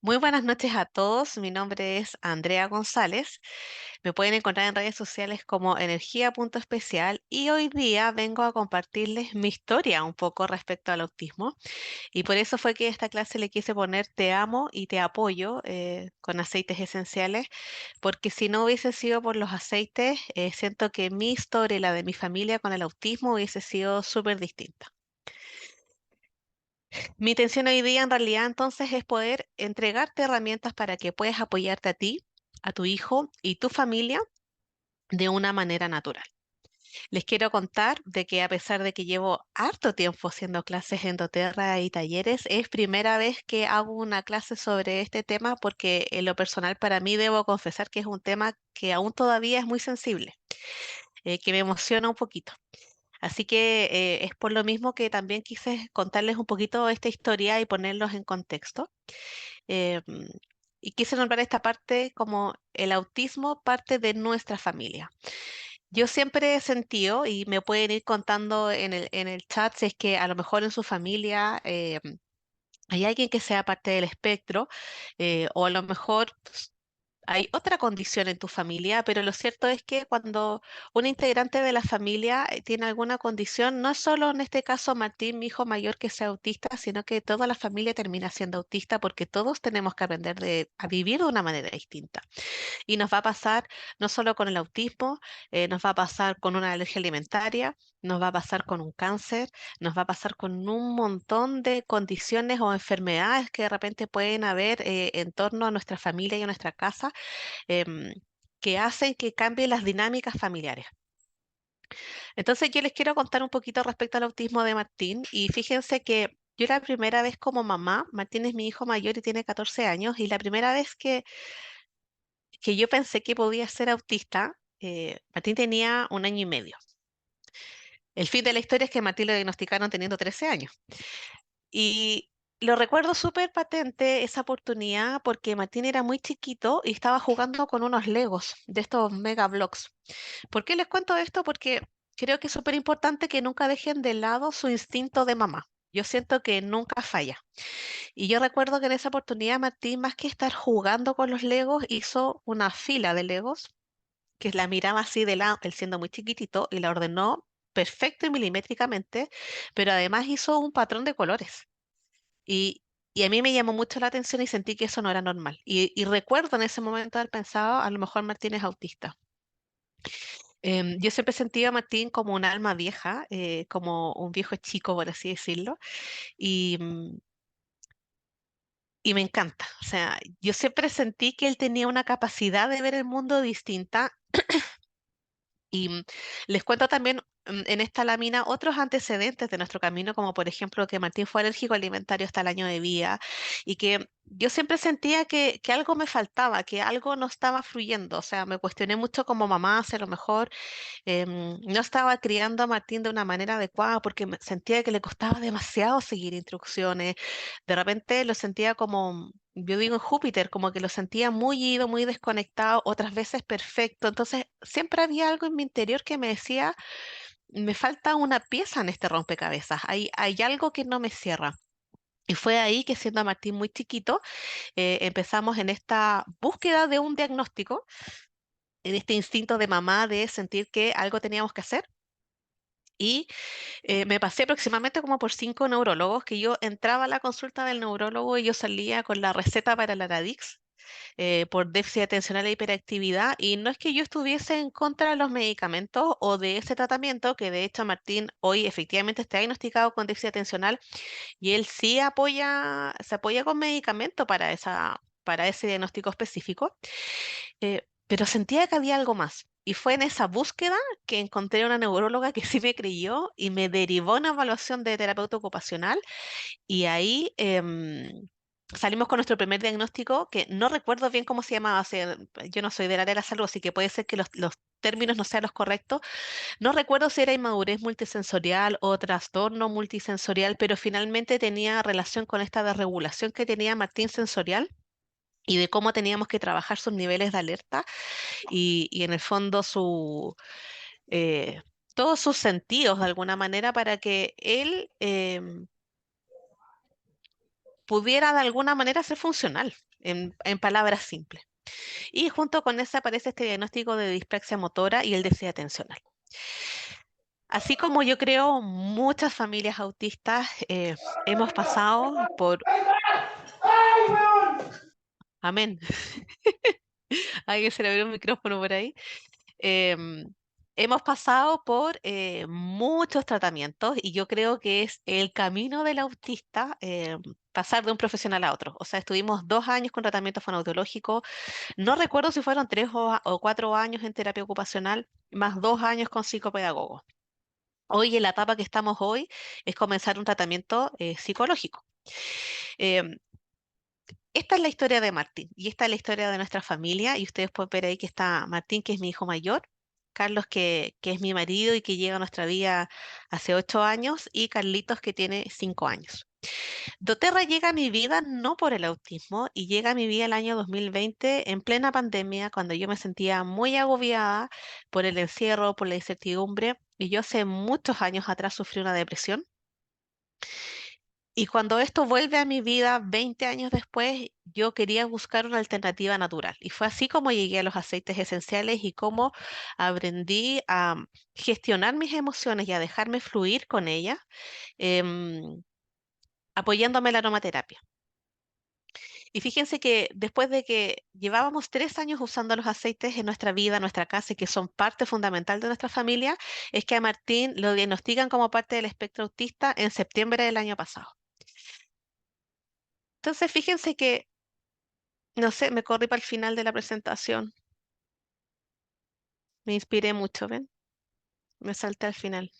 Muy buenas noches a todos. Mi nombre es Andrea González. Me pueden encontrar en redes sociales como energía.especial y hoy día vengo a compartirles mi historia un poco respecto al autismo y por eso fue que a esta clase le quise poner Te amo y te apoyo con aceites esenciales, porque si no hubiese sido por los aceites, siento que mi historia y la de mi familia con el autismo hubiese sido súper distinta. Mi intención hoy día en realidad entonces es poder entregarte herramientas para que puedas apoyarte a ti, a tu hijo y tu familia de una manera natural. Les quiero contar de que a pesar de que llevo harto tiempo haciendo clases en doTERRA y talleres, es primera vez que hago una clase sobre este tema porque en lo personal para mí debo confesar que es un tema que aún todavía es muy sensible, que me emociona un poquito. Así que es por lo mismo que también quise contarles un poquito esta historia y ponerlos en contexto. Eh, y quise nombrar esta parte como el autismo parte de nuestra familia. Yo siempre he sentido, y me pueden ir contando en el chat si es que a lo mejor en su familia hay alguien que sea parte del espectro, o a lo mejor hay otra condición en tu familia, pero lo cierto es que cuando un integrante de la familia tiene alguna condición, no es solo en este caso Martín, mi hijo mayor, que sea autista, sino que toda la familia termina siendo autista porque todos tenemos que aprender a vivir de una manera distinta. Y nos va a pasar no solo con el autismo, nos va a pasar con una alergia alimentaria, nos va a pasar con un cáncer, nos va a pasar con un montón de condiciones o enfermedades que de repente pueden haber en torno a nuestra familia y a nuestra casa, em, que hacen que cambien las dinámicas familiares. Entonces yo les quiero contar un poquito respecto al autismo de Martín y fíjense que yo la primera vez como mamá, Martín es mi hijo mayor y tiene 14 años, y la primera vez que yo pensé que podía ser autista, Martín tenía 1 año y medio. El fin de la historia es que a Martín lo diagnosticaron teniendo 13 años. Y lo recuerdo súper patente esa oportunidad porque Martín era muy chiquito y estaba jugando con unos Legos de estos Mega Bloks. ¿Por qué les cuento esto? Porque creo que es súper importante que nunca dejen de lado su instinto de mamá. Yo siento que nunca falla. Y yo recuerdo que en esa oportunidad Martín, más que estar jugando con los Legos, hizo una fila de Legos que la miraba así de lado, él siendo muy chiquitito, y la ordenó perfecto y milimétricamente, pero además hizo un patrón de colores. Y, y a mí me llamó mucho la atención y sentí que eso no era normal. Y recuerdo en ese momento haber pensado, a lo mejor Martín es autista. Yo siempre sentí a Martín como un alma vieja, como un viejo chico, por así decirlo, y, y me encanta. O sea, yo siempre sentí que él tenía una capacidad de ver el mundo distinta. Y les cuento también en esta lámina otros antecedentes de nuestro camino, como por ejemplo que Martín fue alérgico alimentario hasta el año de vida y que yo siempre sentía que algo me faltaba, que algo no estaba fluyendo. O sea, me cuestioné mucho como mamá, si a lo mejor no estaba criando a Martín de una manera adecuada porque sentía que le costaba demasiado seguir instrucciones. De repente lo sentía como, yo digo en Júpiter, como que lo sentía muy ido, muy desconectado, otras veces perfecto. Entonces siempre había algo en mi interior que me decía, me falta una pieza en este rompecabezas, hay algo que no me cierra. Y fue ahí que siendo Martín muy chiquito, empezamos en esta búsqueda de un diagnóstico, en este instinto de mamá de sentir que algo teníamos que hacer. Y me pasé aproximadamente como por 5 neurólogos, que yo entraba a la consulta del neurólogo y yo salía con la receta para la Radix por déficit atencional e hiperactividad. Y no es que yo estuviese en contra de los medicamentos o de ese tratamiento, que de hecho Martín hoy efectivamente está diagnosticado con déficit atencional y él sí se apoya con medicamento para ese diagnóstico específico, pero sentía que había algo más. Y fue en esa búsqueda que encontré una neuróloga que sí me creyó y me derivó a una evaluación de terapeuta ocupacional. Y ahí salimos con nuestro primer diagnóstico, que no recuerdo bien cómo se llamaba. O sea, yo no soy del área de la salud, así que puede ser que los términos no sean los correctos. No recuerdo si era inmadurez multisensorial o trastorno multisensorial, pero finalmente tenía relación con esta desregulación que tenía Martín sensorial y de cómo teníamos que trabajar sus niveles de alerta y en el fondo eh, todos sus sentidos de alguna manera para que él pudiera de alguna manera ser funcional, en palabras simples. Y junto con ese aparece este diagnóstico de dispraxia motora y el déficit atencional. Así como yo creo, muchas familias autistas hemos pasado por, amén, alguien se le abrió un micrófono por ahí. em, Hemos pasado por muchos tratamientos y yo creo que es el camino del autista pasar de un profesional a otro. O sea, estuvimos 2 años con tratamiento fonoaudiológico, no recuerdo si fueron 3 o 4 años en terapia ocupacional, más 2 años con psicopedagogo. Hoy, en la etapa que estamos hoy, es comenzar un tratamiento psicológico. Em, Esta es la historia de Martín y esta es la historia de nuestra familia y ustedes pueden ver ahí que está Martín, que es mi hijo mayor, Carlos, que es mi marido y que llega a nuestra vida hace 8 años, y Carlitos, que tiene 5 años. doTERRA llega a mi vida no por el autismo y llega a mi vida el año 2020 en plena pandemia, cuando yo me sentía muy agobiada por el encierro, por la incertidumbre, y yo hace muchos años atrás sufrí una depresión. Y cuando esto vuelve a mi vida 20 años después, yo quería buscar una alternativa natural. Y fue así como llegué a los aceites esenciales y cómo aprendí a gestionar mis emociones y a dejarme fluir con ellas, em, apoyándome en la aromaterapia. Y fíjense que después de que llevábamos 3 años usando los aceites en nuestra vida, nuestra casa, y que son parte fundamental de nuestra familia, es que a Martín lo diagnostican como parte del espectro autista en septiembre del año pasado. Entonces, fíjense que, no sé, me corrí para el final de la presentación. Me inspiré mucho, ¿ven? Me salté al final.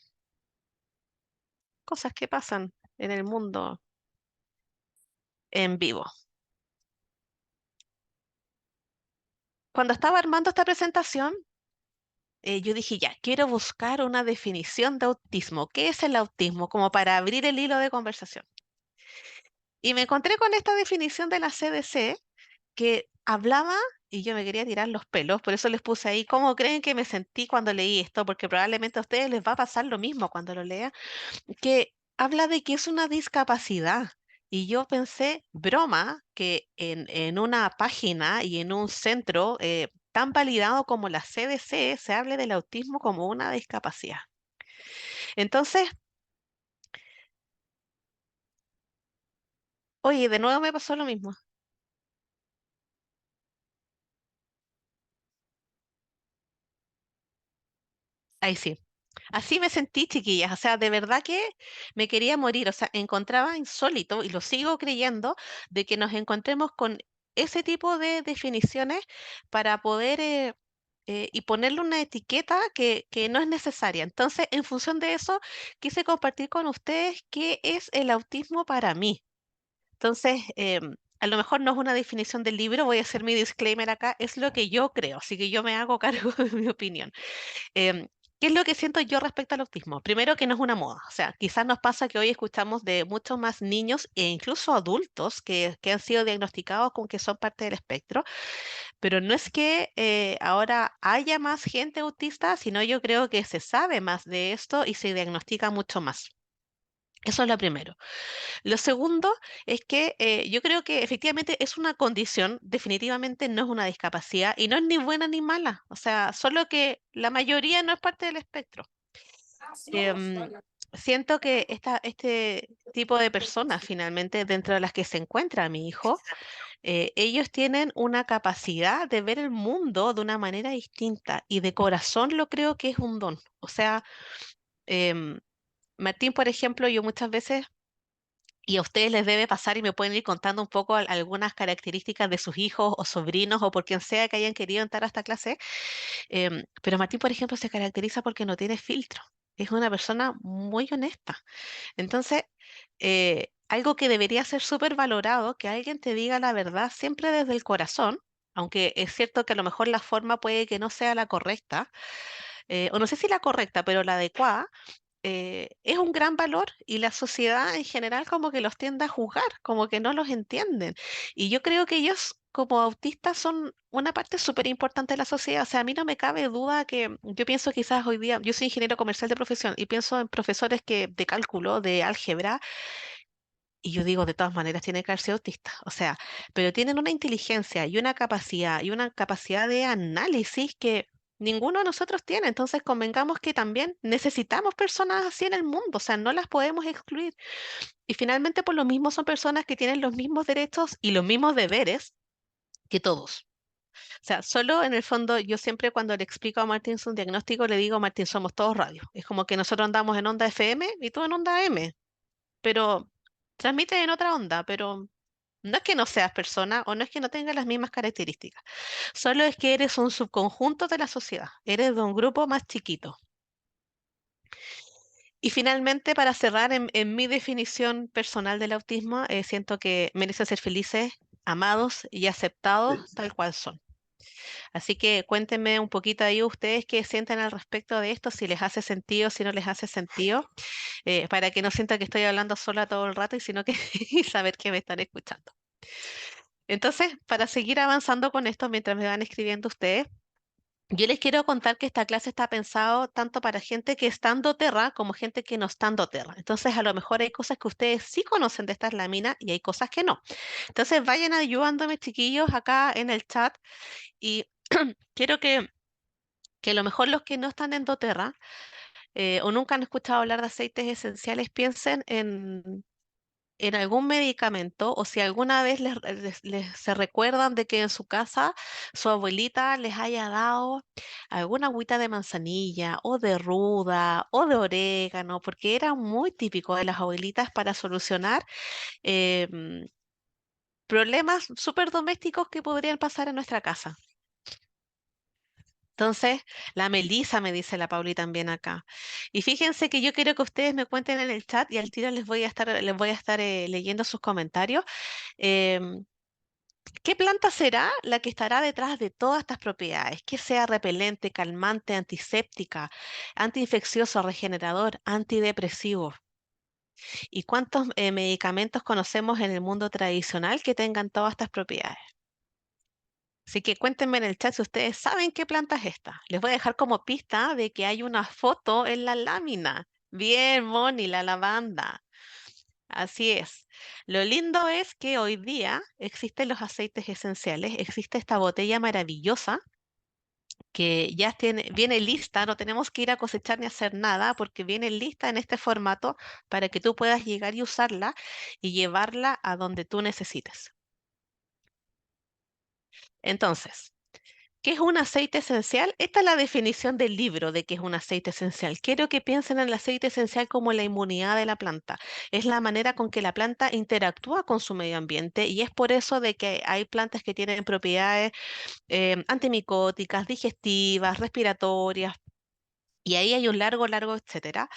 Cosas que pasan en el mundo en vivo. Cuando estaba armando esta presentación, yo dije, ya, quiero buscar una definición de autismo. ¿Qué es el autismo? Como para abrir el hilo de conversación. Y me encontré con esta definición de la CDC que hablaba, y yo me quería tirar los pelos, por eso les puse ahí, ¿cómo creen que me sentí cuando leí esto? Porque probablemente a ustedes les va a pasar lo mismo cuando lo lean, que habla de que es una discapacidad. Y yo pensé, broma, que en una página y en un centro tan validado como la CDC se hable del autismo como una discapacidad. Entonces, oye, de nuevo me pasó lo mismo. Ahí sí. Así me sentí, chiquillas. O sea, de verdad que me quería morir. O sea, encontraba insólito, y lo sigo creyendo, de que nos encontremos con ese tipo de definiciones para poder y ponerle una etiqueta que no es necesaria. Entonces, en función de eso, quise compartir con ustedes qué es el autismo para mí. Entonces, a lo mejor no es una definición del libro, voy a hacer mi disclaimer acá, es lo que yo creo, así que yo me hago cargo de mi opinión. Em, ¿Qué es lo que siento yo respecto al autismo? Primero, que no es una moda. O sea, quizás nos pasa que hoy escuchamos de muchos más niños e incluso adultos que han sido diagnosticados con que son parte del espectro, pero no es que ahora haya más gente autista, sino yo creo que se sabe más de esto y se diagnostica mucho más. Eso es lo primero. Lo segundo es que yo creo que efectivamente es una condición, definitivamente no es una discapacidad y no es ni buena ni mala. O sea, solo que la mayoría no es parte del espectro. Em, Siento que este tipo de personas, finalmente, dentro de las que se encuentra mi hijo, ellos tienen una capacidad de ver el mundo de una manera distinta y de corazón lo creo que es un don. O sea, em, Martín, por ejemplo, yo muchas veces, y a ustedes les debe pasar y me pueden ir contando un poco algunas características de sus hijos o sobrinos o por quien sea que hayan querido entrar a esta clase. Pero Martín, por ejemplo, se caracteriza porque no tiene filtro. Es una persona muy honesta. Entonces, algo que debería ser súper valorado, que alguien te diga la verdad siempre desde el corazón, aunque es cierto que a lo mejor la forma puede que no sea la correcta, o no sé si la correcta, pero la adecuada, es un gran valor y la sociedad en general como que los tiende a juzgar, como que no los entienden. Y yo creo que ellos como autistas son una parte súper importante de la sociedad. O sea, a mí no me cabe duda que yo pienso quizás hoy día, yo soy ingeniero comercial de profesión y pienso en profesores que de cálculo, de álgebra, Y yo digo, de todas maneras, tiene que ser autista. O sea, pero tienen una inteligencia y una capacidad de análisis que ninguno de nosotros tiene. Entonces, convengamos que también necesitamos personas así en el mundo. O sea, no las podemos excluir. Y finalmente, por lo mismo, son personas que tienen los mismos derechos y los mismos deberes que todos. O sea, solo en el fondo, yo siempre cuando le explico a Martín su diagnóstico, le digo, Martín, somos todos radio. Es como que nosotros andamos en onda FM y tú en onda M, pero transmites en otra onda, pero no es que no seas persona o no es que no tengas las mismas características, solo es que eres un subconjunto de la sociedad, eres de un grupo más chiquito. Y finalmente, para cerrar, en mi definición personal del autismo, siento que merecen ser felices, amados y aceptados Sí. tal cual son. Así que cuéntenme un poquito ahí ustedes qué sienten al respecto de esto, si les hace sentido, si no les hace sentido, para que no sientan que estoy hablando sola todo el rato y sino que y saber que me están escuchando. Entonces, para seguir avanzando con esto mientras me van escribiendo ustedes, yo les quiero contar que esta clase está pensado tanto para gente que está en doTERRA como gente que no está en doTERRA. Entonces, a lo mejor hay cosas que ustedes sí conocen de estas láminas y hay cosas que no. Entonces, vayan ayudándome, chiquillos, acá en el chat y quiero que a lo mejor los que no están en doTERRA o nunca han escuchado hablar de aceites esenciales piensen en algún medicamento o si alguna vez se recuerdan de que en su casa su abuelita les haya dado alguna agüita de manzanilla o de ruda o de orégano, porque era muy típico de las abuelitas para solucionar problemas súper domésticos que podrían pasar en nuestra casa. Entonces, la Melisa me dice la Pauli también acá. Y fíjense que yo quiero que ustedes me cuenten en el chat y al tiro les voy a estar leyendo sus comentarios. em, ¿Qué planta será la que estará detrás de todas estas propiedades? Que sea repelente, calmante, antiséptica, antiinfeccioso, regenerador, antidepresivo. ¿Y cuántos medicamentos conocemos en el mundo tradicional que tengan todas estas propiedades? Así que cuéntenme en el chat si ustedes saben qué planta es esta. Les voy a dejar como pista de que hay una foto en la lámina. Bien, Moni, la lavanda. Así es. Lo lindo es que hoy día existen los aceites esenciales, existe esta botella maravillosa que ya viene lista, no tenemos que ir a cosechar ni hacer nada porque viene lista en este formato para que tú puedas llegar y usarla y llevarla a donde tú necesites. Entonces, ¿qué es un aceite esencial? Esta es la definición del libro de qué es un aceite esencial. Quiero que piensen en el aceite esencial como la inmunidad de la planta. Es la manera con que la planta interactúa con su medio ambiente y es por eso de que hay plantas que tienen propiedades antimicóticas, digestivas, respiratorias. Y ahí hay un largo, largo, etcétera.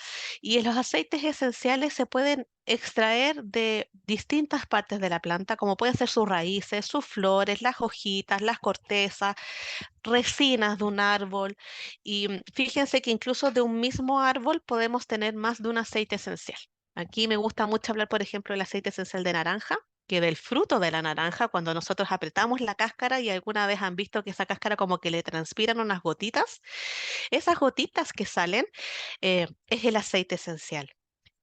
Y en los aceites esenciales se pueden extraer de distintas partes de la planta, como pueden ser sus raíces, sus flores, las hojitas, las cortezas, resinas de un árbol. Y fíjense que incluso de un mismo árbol podemos tener más de un aceite esencial. Aquí me gusta mucho hablar, por ejemplo, del aceite esencial de naranja, que del fruto de la naranja, cuando nosotros apretamos la cáscara y alguna vez han visto que esa cáscara como que le transpiran unas gotitas, esas gotitas que salen es el aceite esencial.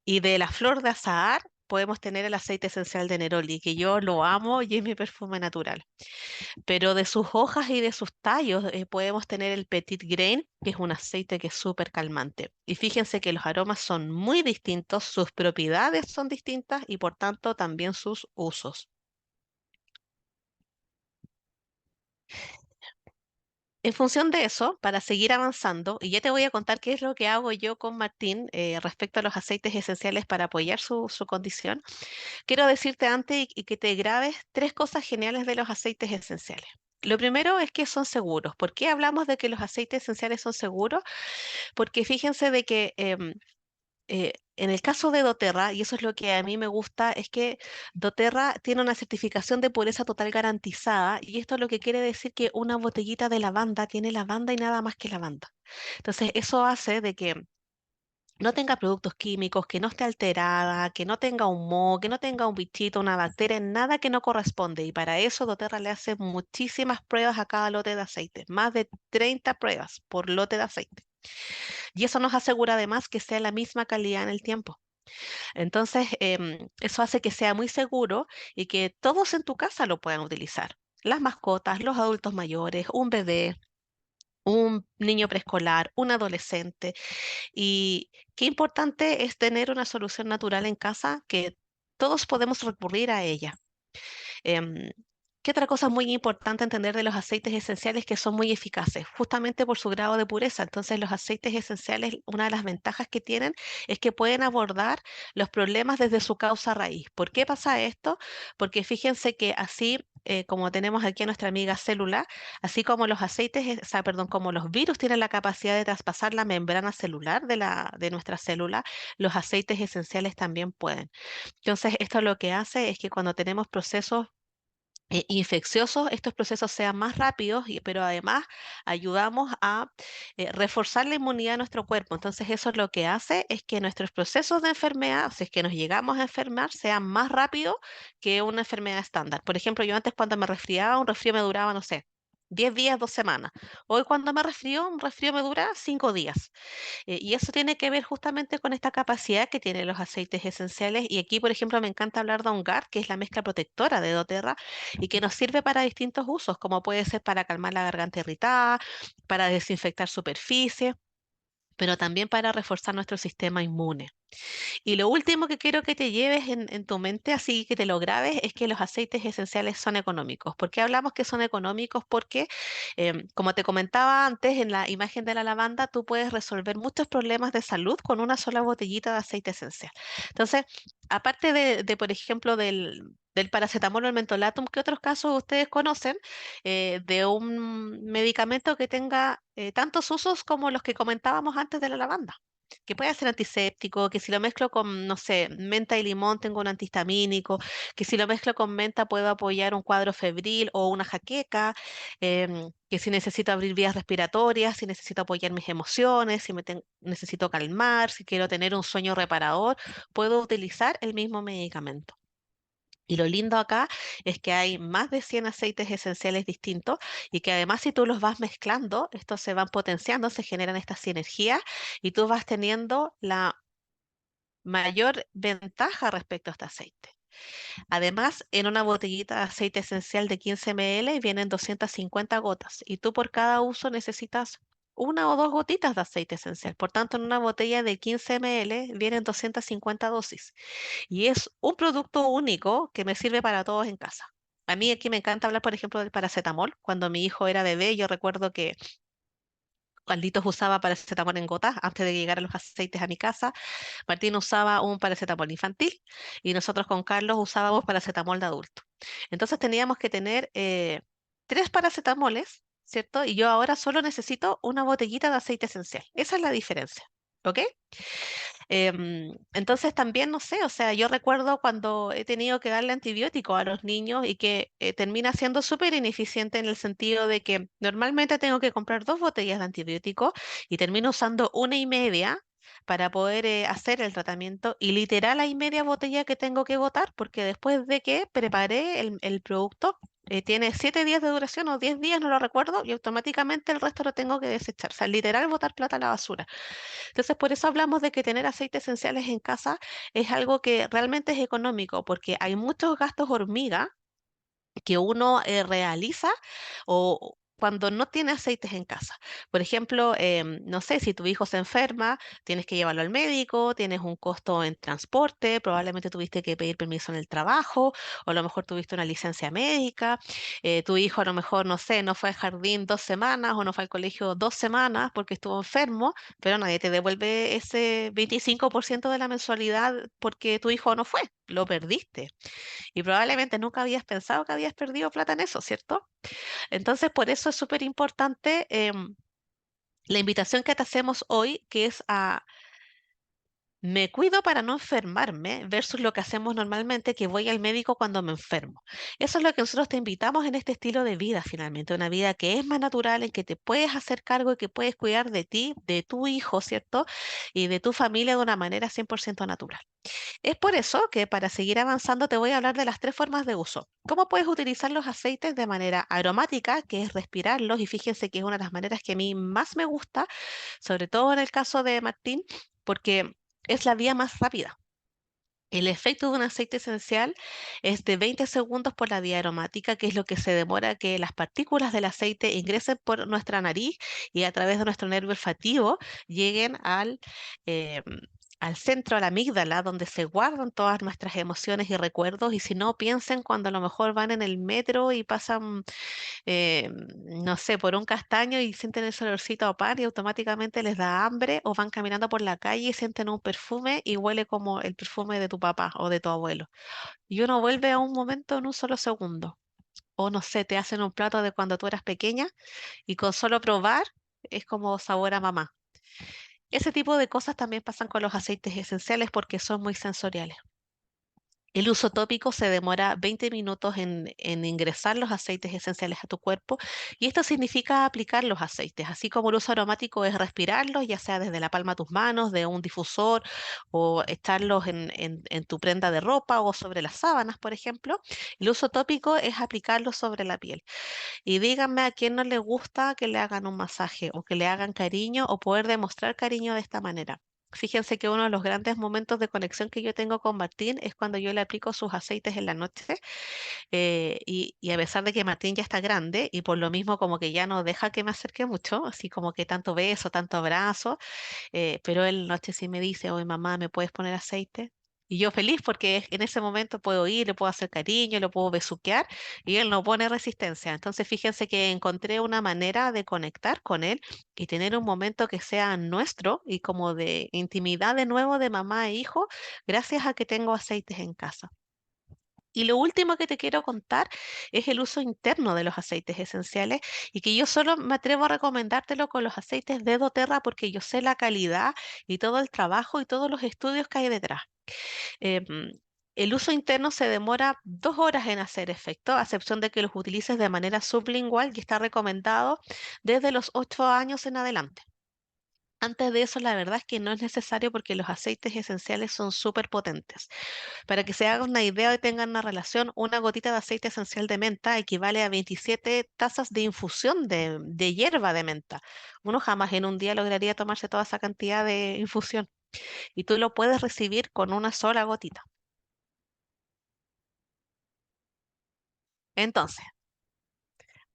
Y de la flor de azahar podemos tener el aceite esencial de neroli, que yo lo amo y es mi perfume natural. Pero de sus hojas y de sus tallos podemos tener el Petit Grain, que es un aceite que es súper calmante. Y fíjense que los aromas son muy distintos, sus propiedades son distintas y por tanto también sus usos. En función de eso, para seguir avanzando, y ya te voy a contar qué es lo que hago yo con Martín respecto a los aceites esenciales para apoyar su condición, quiero decirte antes y que te grabes tres cosas geniales de los aceites esenciales. Lo primero es que son seguros. ¿Por qué hablamos de que los aceites esenciales son seguros? Porque fíjense de que en el caso de doTERRA, y eso es lo que a mí me gusta, es que doTERRA tiene una certificación de pureza total garantizada, y esto lo que quiere decir que una botellita de lavanda tiene lavanda y nada más que lavanda. Entonces, eso hace de que no tenga productos químicos, que no esté alterada, que no tenga un moho, que no tenga un bichito, una bacteria, nada que no corresponde. Y para eso doTERRA le hace muchísimas pruebas a cada lote de aceite, más de 30 pruebas por lote de aceite. Y eso nos asegura además que sea la misma calidad en el tiempo. Entonces, eso hace que sea muy seguro y que todos en tu casa lo puedan utilizar. Las mascotas, los adultos mayores, un bebé, un niño preescolar, un adolescente. Y qué importante es tener una solución natural en casa que todos podemos recurrir a ella. Em, ¿Qué otra cosa es muy importante entender de los aceites esenciales que son muy eficaces? Justamente por su grado de pureza. Entonces, los aceites esenciales, una de las ventajas que tienen es que pueden abordar los problemas desde su causa raíz. ¿Por qué pasa esto? Porque fíjense que así, como tenemos aquí a nuestra amiga célula, así como los aceites, o sea, perdón, como los virus tienen la capacidad de traspasar la membrana celular de nuestra célula, los aceites esenciales también pueden. Entonces, esto lo que hace es que cuando tenemos procesos infecciosos, estos procesos sean más rápidos, pero además ayudamos a reforzar la inmunidad de nuestro cuerpo. Entonces, eso lo que hace es que nuestros procesos de enfermedad, si es que nos llegamos a enfermar, sean más rápidos que una enfermedad estándar. Por ejemplo, yo antes cuando me resfriaba, un resfrío me duraba, no sé, 10 días, 2 semanas. Hoy cuando me resfrío, un resfrío me dura 5 días. Y eso tiene que ver justamente con esta capacidad que tienen los aceites esenciales. Y aquí, por ejemplo, me encanta hablar de OnGuard, que es la mezcla protectora de doTERRA y que nos sirve para distintos usos, como puede ser para calmar la garganta irritada, para desinfectar superficie, pero también para reforzar nuestro sistema inmune. Y lo último que quiero que te lleves en tu mente, así que te lo grabes, es que los aceites esenciales son económicos. ¿Por qué hablamos que son económicos? Porque, como te comentaba antes, en la imagen de la lavanda, tú puedes resolver muchos problemas de salud con una sola botellita de aceite esencial. Entonces, aparte por ejemplo, del paracetamol o el mentolatum, ¿qué otros casos ustedes conocen de un medicamento que tenga tantos usos como los que comentábamos antes de la lavanda? Que puede ser antiséptico, que si lo mezclo con, no sé, menta y limón tengo un antihistamínico, que si lo mezclo con menta puedo apoyar un cuadro febril o una jaqueca, que si necesito abrir vías respiratorias, si necesito apoyar mis emociones, si necesito calmar, si quiero tener un sueño reparador, puedo utilizar el mismo medicamento. Y lo lindo acá es que hay más de 100 aceites esenciales distintos y que además si tú los vas mezclando, estos se van potenciando, se generan estas sinergias y tú vas teniendo la mayor ventaja respecto a este aceite. Además, en una botellita de aceite esencial de 15 ml vienen 250 gotas y tú por cada uso necesitas una o dos gotitas de aceite esencial. Por tanto, en una botella de 15 ml vienen 250 dosis. Y es un producto único que me sirve para todos en casa. A mí aquí me encanta hablar, por ejemplo, del paracetamol. Cuando mi hijo era bebé, yo recuerdo que Carlitos usaba paracetamol en gotas antes de que llegaran los aceites a mi casa. Martín usaba un paracetamol infantil y nosotros con Carlos usábamos paracetamol de adulto. Entonces teníamos que tener tres paracetamoles, ¿cierto? Y yo ahora solo necesito una botellita de aceite esencial. Esa es la diferencia. ¿Ok? Entonces también, no sé, o sea, yo recuerdo cuando he tenido que darle antibiótico a los niños y que termina siendo súper ineficiente en el sentido de que normalmente tengo que comprar 2 botellas de antibiótico y termino usando una y media para poder hacer el tratamiento y literal hay media botella que tengo que botar porque después de que preparé el producto, tiene 7 días de duración o 10 días, no lo recuerdo, y automáticamente el resto lo tengo que desechar. O sea, literal botar plata a la basura. Entonces, por eso hablamos de que tener aceites esenciales en casa es algo que realmente es económico, porque hay muchos gastos hormiga que uno realiza o cuando no tiene aceites en casa. Por ejemplo, no sé, si tu hijo se enferma, tienes que llevarlo al médico, tienes un costo en transporte, probablemente tuviste que pedir permiso en el trabajo, o a lo mejor tuviste una licencia médica, tu hijo a lo mejor, no sé, no fue al jardín 2 semanas o no fue al colegio 2 semanas porque estuvo enfermo, pero nadie te devuelve ese 25% de la mensualidad porque tu hijo no fue, lo perdiste. Y probablemente nunca habías pensado que habías perdido plata en eso, ¿cierto? Entonces, por eso es súper importante la invitación que te hacemos hoy, que es a me cuido para no enfermarme versus lo que hacemos normalmente, que voy al médico cuando me enfermo. Eso es lo que nosotros te invitamos en este estilo de vida, finalmente, una vida que es más natural, en que te puedes hacer cargo y que puedes cuidar de ti, de tu hijo, ¿cierto? Y de tu familia de una manera 100% natural. Es por eso que para seguir avanzando te voy a hablar de las tres formas de uso. ¿Cómo puedes utilizar los aceites de manera aromática, que es respirarlos? Y fíjense que es una de las maneras que a mí más me gusta, sobre todo en el caso de Martín, porque es la vía más rápida. El efecto de un aceite esencial es de 20 segundos por la vía aromática, que es lo que se demora que las partículas del aceite ingresen por nuestra nariz y a través de nuestro nervio olfativo lleguen eh, al centro, a la amígdala, donde se guardan todas nuestras emociones y recuerdos. Y si no, piensen cuando a lo mejor van en el metro y pasan no sé, por un castaño y sienten ese olorcito a pan y automáticamente les da hambre, o van caminando por la calle y sienten un perfume y huele como el perfume de tu papá o de tu abuelo. Y uno vuelve a un momento en un solo segundo. O no sé, te hacen un plato de cuando tú eras pequeña y con solo probar es como sabor a mamá. Ese tipo de cosas también pasan con los aceites esenciales porque son muy sensoriales. El uso tópico se demora 20 minutos en ingresar los aceites esenciales a tu cuerpo, y esto significa aplicar los aceites, así como el uso aromático es respirarlos, ya sea desde la palma de tus manos, de un difusor o echarlos en tu prenda de ropa o sobre las sábanas, por ejemplo. El uso tópico es aplicarlos sobre la piel. Y díganme a quién no le gusta que le hagan un masaje o que le hagan cariño o poder demostrar cariño de esta manera. Fíjense que uno de los grandes momentos de conexión que yo tengo con Martín es cuando yo le aplico sus aceites en la noche, y a pesar de que Martín ya está grande y por lo mismo como que ya no deja que me acerque mucho, así como que tanto beso, tanto abrazo, pero él noche sí me dice, oye mamá, ¿me puedes poner aceite? Y yo feliz porque en ese momento puedo ir, le puedo hacer cariño, le puedo besuquear y él no pone resistencia. Entonces fíjense que encontré una manera de conectar con él y tener un momento que sea nuestro y como de intimidad de nuevo de mamá e hijo, gracias a que tengo aceites en casa. Y lo último que te quiero contar es el uso interno de los aceites esenciales, y que yo solo me atrevo a recomendártelo con los aceites de doTERRA porque yo sé la calidad y todo el trabajo y todos los estudios que hay detrás. Em, el uso interno se demora 2 horas en hacer efecto, a excepción de que los utilices de manera sublingual, y está recomendado desde los 8 años en adelante. Antes de eso, la verdad es que no es necesario porque los aceites esenciales son súper potentes. Para que se hagan una idea y tengan una relación, una gotita de aceite esencial de menta equivale a 27 tazas de infusión de hierba de menta. Uno jamás en un día lograría tomarse toda esa cantidad de infusión, y tú lo puedes recibir con una sola gotita. Entonces,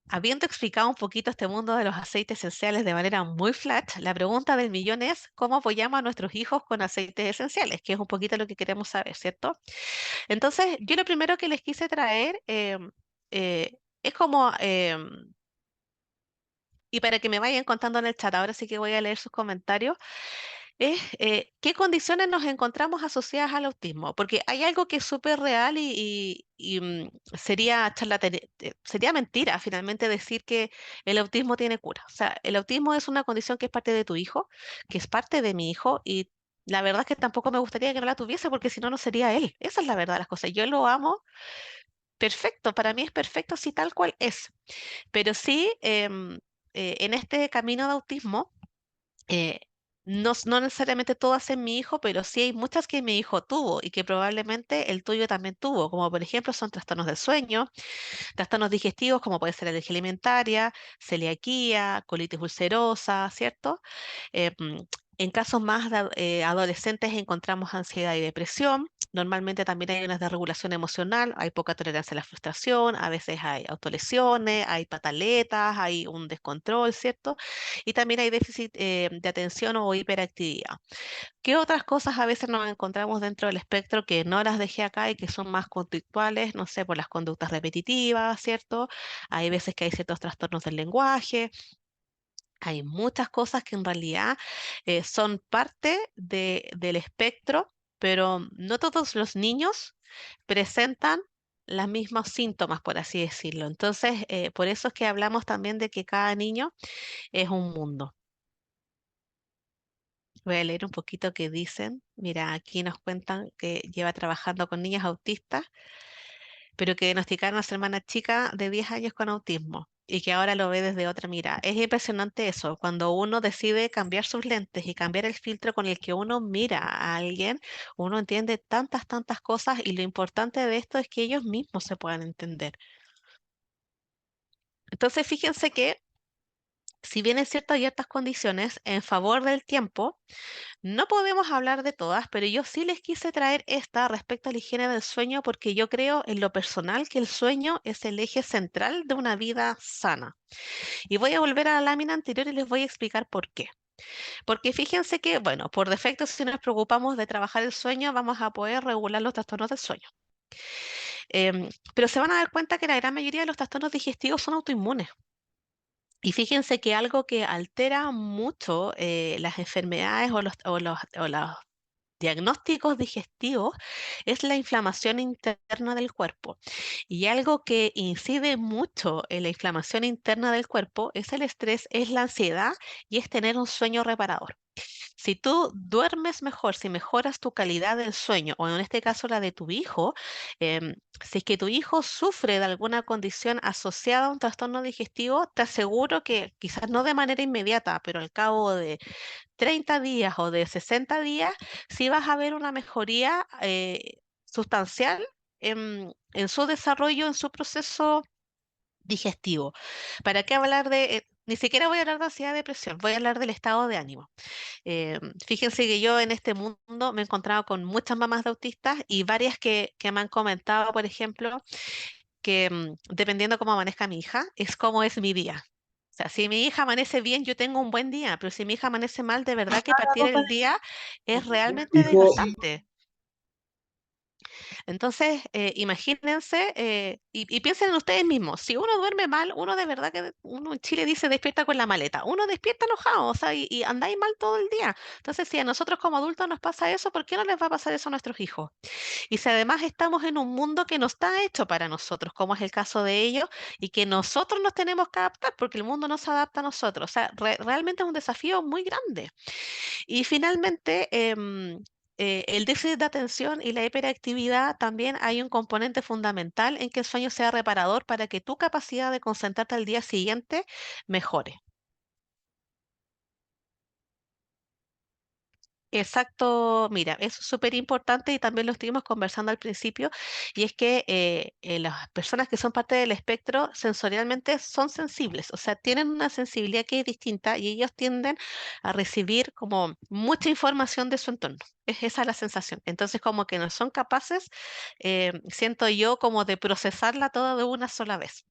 habiendo explicado un poquito este mundo de los aceites esenciales de manera muy flat, la pregunta del millón es, ¿cómo apoyamos a nuestros hijos con aceites esenciales? Que es un poquito lo que queremos saber, ¿cierto? Entonces, yo lo primero que les quise traer es como, y para que me vayan contando en el chat, ahora sí que voy a leer sus comentarios, es qué condiciones nos encontramos asociadas al autismo, porque hay algo que es súper real sería sería mentira finalmente decir que el autismo tiene cura. O sea, el autismo es una condición que es parte de tu hijo, que es parte de mi hijo, y la verdad es que tampoco me gustaría que no la tuviese porque si no, no sería él. Esa es la verdad de las cosas. Yo lo amo, perfecto, para mí es perfecto así tal cual es. Pero sí, en este camino de autismo, eh, no necesariamente todas en mi hijo, pero sí hay muchas que mi hijo tuvo y que probablemente el tuyo también tuvo, como por ejemplo son trastornos del sueño, trastornos digestivos como puede ser alergia alimentaria, celiaquía, colitis ulcerosa, ¿cierto? En casos más adolescentes encontramos ansiedad y depresión. Normalmente también hay una desregulación emocional, hay poca tolerancia a la frustración, a veces hay autolesiones, hay pataletas, hay un descontrol, ¿cierto? Y también hay déficit de atención o hiperactividad. ¿Qué otras cosas a veces nos encontramos dentro del espectro que no las dejé acá y que son más conductuales? No sé, por las conductas repetitivas, ¿cierto? Hay veces que hay ciertos trastornos del lenguaje. Hay muchas cosas que en realidad son parte del espectro, pero no todos los niños presentan los mismos síntomas, por así decirlo. Entonces, por eso es que hablamos también de que cada niño es un mundo. Voy a leer un poquito qué dicen. Mira, aquí nos cuentan que lleva trabajando con niñas autistas, pero que diagnosticaron a su hermana chica de 10 años con autismo y que ahora lo ve desde otra mirada. Es impresionante eso, cuando uno decide cambiar sus lentes y cambiar el filtro con el que uno mira a alguien, uno entiende tantas, tantas cosas, y lo importante de esto es que ellos mismos se puedan entender. Entonces, fíjense que Si bien es cierto, hay ciertas condiciones en favor del tiempo, no podemos hablar de todas, pero yo sí les quise traer esta respecto a la higiene del sueño porque yo creo en lo personal que el sueño es el eje central de una vida sana. Y voy a volver a la lámina anterior y les voy a explicar por qué. Porque fíjense que, bueno, por defecto, si nos preocupamos de trabajar el sueño, vamos a poder regular los trastornos del sueño. Pero se van a dar cuenta que la gran mayoría de los trastornos digestivos son autoinmunes. Y fíjense que algo que altera mucho las enfermedades o los diagnósticos digestivos es la inflamación interna del cuerpo. Y algo que incide mucho en la inflamación interna del cuerpo es el estrés, es la ansiedad y es tener un sueño reparador. Si tú duermes mejor, si mejoras tu calidad del sueño, o en este caso la de tu hijo, si es que tu hijo sufre de alguna condición asociada a un trastorno digestivo, te aseguro que quizás no de manera inmediata, pero al cabo de 30 días o de 60 días, sí vas a ver una mejoría sustancial en su desarrollo, en su proceso digestivo. ¿Para qué hablar de... ni siquiera voy a hablar de ansiedad y depresión, voy a hablar del estado de ánimo. Fíjense que yo en este mundo me he encontrado con muchas mamás de autistas y varias que me han comentado, por ejemplo, que dependiendo cómo amanezca mi hija, es como es mi día. O sea, si mi hija amanece bien, yo tengo un buen día, pero si mi hija amanece mal, de verdad que partir el día es realmente Hijo, desgastante. Entonces, imagínense y piensen en ustedes mismos, si uno duerme mal, uno de verdad que uno en Chile dice despierta con la maleta, uno despierta enojado, o sea, y andáis mal todo el día. Entonces, si a nosotros como adultos nos pasa eso, ¿por qué no les va a pasar eso a nuestros hijos? Y si además estamos en un mundo que no está hecho para nosotros, como es el caso de ellos, y que nosotros nos tenemos que adaptar, porque el mundo no se adapta a nosotros. O sea, realmente es un desafío muy grande. Y finalmente, el déficit de atención y la hiperactividad también hay un componente fundamental en que el sueño sea reparador para que tu capacidad de concentrarte al día siguiente mejore. Exacto, mira, eso es súper importante y también lo estuvimos conversando al principio, y es que las personas que son parte del espectro sensorialmente son sensibles, o sea, tienen una sensibilidad que es distinta y ellos tienden a recibir como mucha información de su entorno. Es esa la sensación. Entonces, como que no son capaces, siento yo, como de procesarla toda de una sola vez.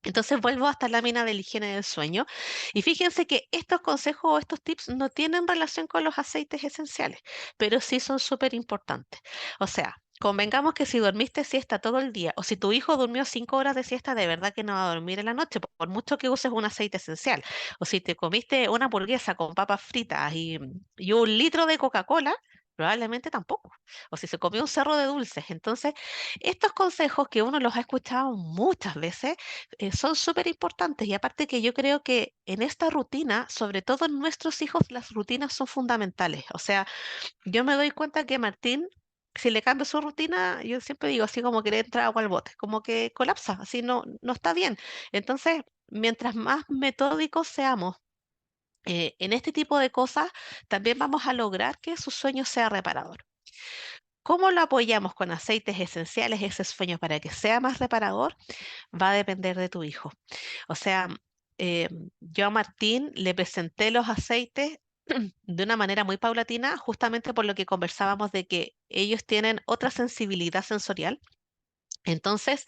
Entonces vuelvo hasta la lámina de la higiene del sueño y fíjense que estos consejos o estos tips no tienen relación con los aceites esenciales, pero sí son súper importantes. O sea, convengamos que si dormiste siesta todo el día o si tu hijo durmió 5 horas de siesta, de verdad que no va a dormir en la noche, por mucho que uses un aceite esencial. O si te comiste una hamburguesa con papas fritas y 1 litro de Coca-Cola, probablemente tampoco. O si se comió un cerro de dulces. Entonces, estos consejos que uno los ha escuchado muchas veces, son súper importantes y aparte que yo creo que en esta rutina, sobre todo en nuestros hijos, las rutinas son fundamentales. O sea, yo me doy cuenta que Martín, si le cambio su rutina, yo siempre digo así como que le entra agua al bote, como que colapsa, así no está bien. Entonces, mientras más metódicos seamos en este tipo de cosas, también vamos a lograr que su sueño sea reparador. ¿Cómo lo apoyamos con aceites esenciales ese sueño para que sea más reparador? Va a depender de tu hijo. O sea, eh, yo a Martín le presenté los aceites de una manera muy paulatina, justamente por lo que conversábamos de que ellos tienen otra sensibilidad sensorial. Entonces,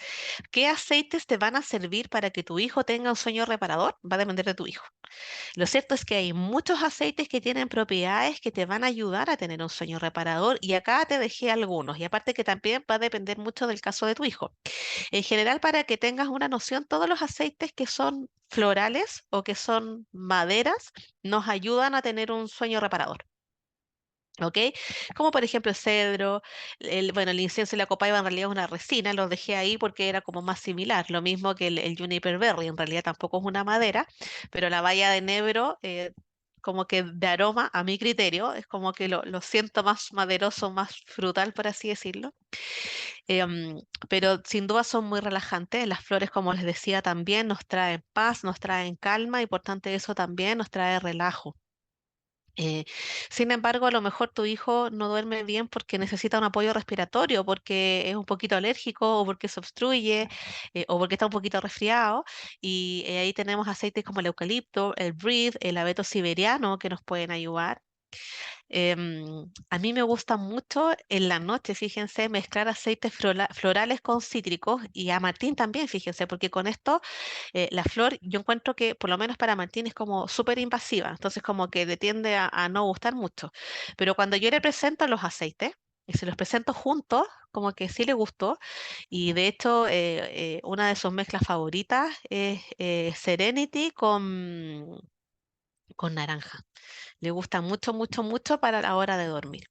¿qué aceites te van a servir para que tu hijo tenga un sueño reparador? Va a depender de tu hijo. Lo cierto es que hay muchos aceites que tienen propiedades que te van a ayudar a tener un sueño reparador y acá te dejé algunos. Y aparte que también va a depender mucho del caso de tu hijo. En general, para que tengas una noción, todos los aceites que son florales o que son maderas nos ayudan a tener un sueño reparador. ¿Ok? Como por ejemplo el cedro, bueno, el incienso y la copaiba en realidad es una resina, los dejé ahí porque era como más similar, lo mismo que el juniper berry, en realidad tampoco es una madera, pero la baya de enebro, como que de aroma, a mi criterio, es como que lo siento más maderoso, más frutal, por así decirlo. Pero sin duda son muy relajantes. Las flores, como les decía, también nos traen paz, nos traen calma y por tanto eso también nos trae relajo. Eh, Sin embargo, a lo mejor tu hijo no duerme bien porque necesita un apoyo respiratorio, porque es un poquito alérgico o porque se obstruye o porque está un poquito resfriado. Y ahí tenemos aceites como el eucalipto, el Breathe, el abeto siberiano que nos pueden ayudar. A mí me gusta mucho en la noche, fíjense, mezclar aceites florales con cítricos y a Martín también, fíjense, porque con esto la flor yo encuentro que por lo menos para Martín es como súper invasiva, entonces como que le tiende a no gustar mucho. Pero cuando yo le presento los aceites y se los presento juntos, como que sí le gustó y de hecho una de sus mezclas favoritas es Serenity con naranja. Le gusta mucho, mucho, mucho para la hora de dormir.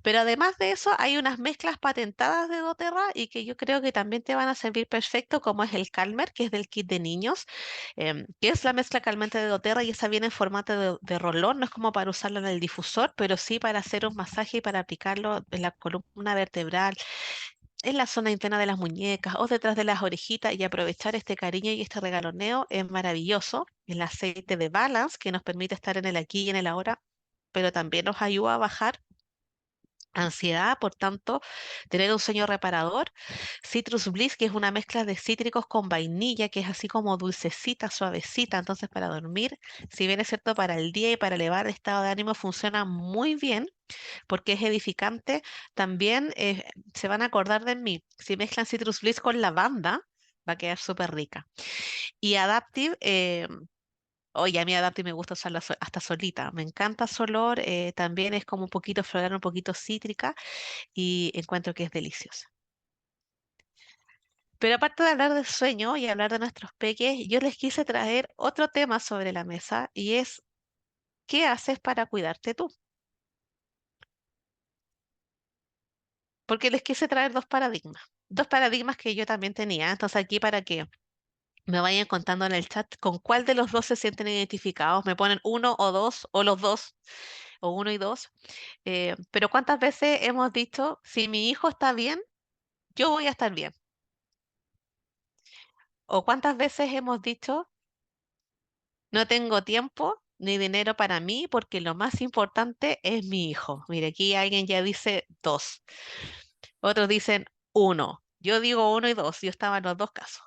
Pero además de eso, hay unas mezclas patentadas de doTERRA y que yo creo que también te van a servir perfecto, como es el Calmer, que es del kit de niños, que es la mezcla calmante de doTERRA y esa viene en formato de rolón, no es como para usarlo en el difusor, pero sí para hacer un masaje y para aplicarlo en la columna vertebral, en la zona interna de las muñecas o detrás de las orejitas y aprovechar este cariño y este regaloneo es maravilloso. El aceite de Balance que nos permite estar en el aquí y en el ahora, pero también nos ayuda a bajar ansiedad, por tanto, tener un sueño reparador. Citrus Bliss, que es una mezcla de cítricos con vainilla, que es así como dulcecita, suavecita, entonces para dormir, si bien es cierto para el día y para elevar el estado de ánimo, funciona muy bien porque es edificante. También se van a acordar de mí. Si mezclan Citrus Bliss con lavanda, va a quedar súper rica. Y Adaptive, oye, a mí Adaptive me gusta usarla hasta solita. Me encanta su olor. También es como un poquito floral, un poquito cítrica y encuentro que es deliciosa. Pero aparte de hablar del sueño y hablar de nuestros peques, yo les quise traer otro tema sobre la mesa y es, ¿qué haces para cuidarte tú? Porque les quise traer dos paradigmas que yo también tenía. Entonces aquí para que me vayan contando en el chat con cuál de los dos se sienten identificados. Me ponen uno o dos, o los dos, o uno y dos. Pero ¿cuántas veces hemos dicho, si mi hijo está bien, yo voy a estar bien? ¿O cuántas veces hemos dicho, no tengo tiempo ni dinero para mí porque lo más importante es mi hijo? Mire, aquí alguien ya dice dos. Otros dicen uno. Yo digo uno y dos. Yo estaba en los dos casos.